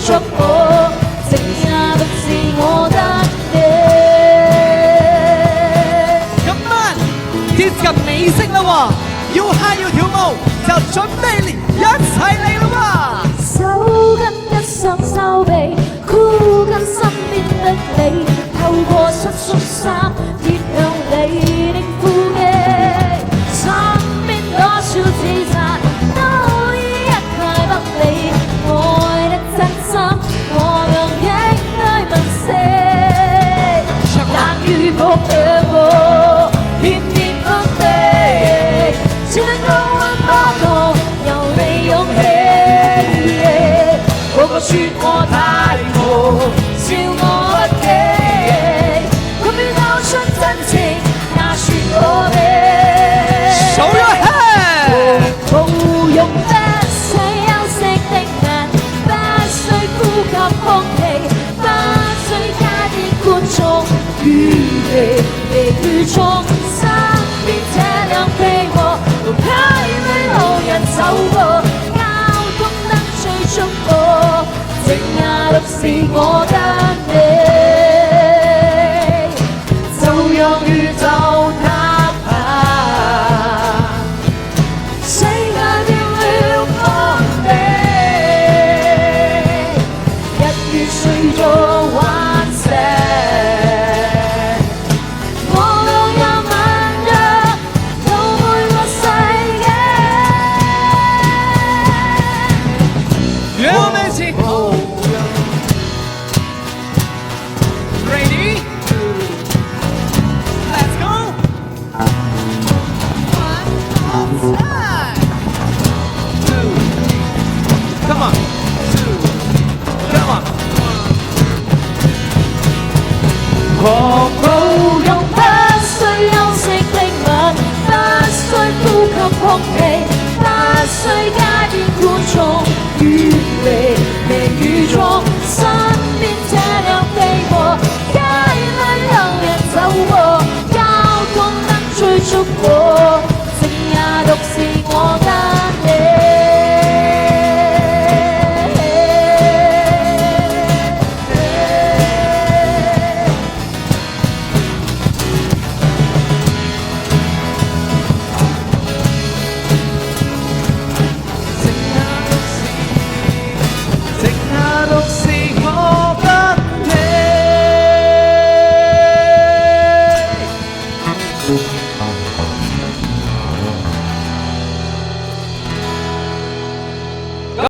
祝福，剩下獨是我得你。今晚接近尾聲啦喎，要嗨要跳舞就準備嚟一齊嚟啦喎！手跟一雙手臂，箍緊身邊的你，透過恤恤衫貼向你的呼吸，身邊多少指責都一概不理，愛得真心，我讓眼淚問死，但如果給我甜甜的你，只能夠溫把我有你勇氣。個個說我太無，笑我不羈，佢表露出真情，那說我的。手要嘿！無用不使休息的眼，不需呼吸空氣，不需加啲觀眾預期，如從身邊這輛飛過，路牌裏路人走過，交通燈催促我，剩下獨是我得你，就讓宇宙塌下。世界變了荒地，日月碎咗幻石，我倆也吻約到每個世紀。讓我們一起。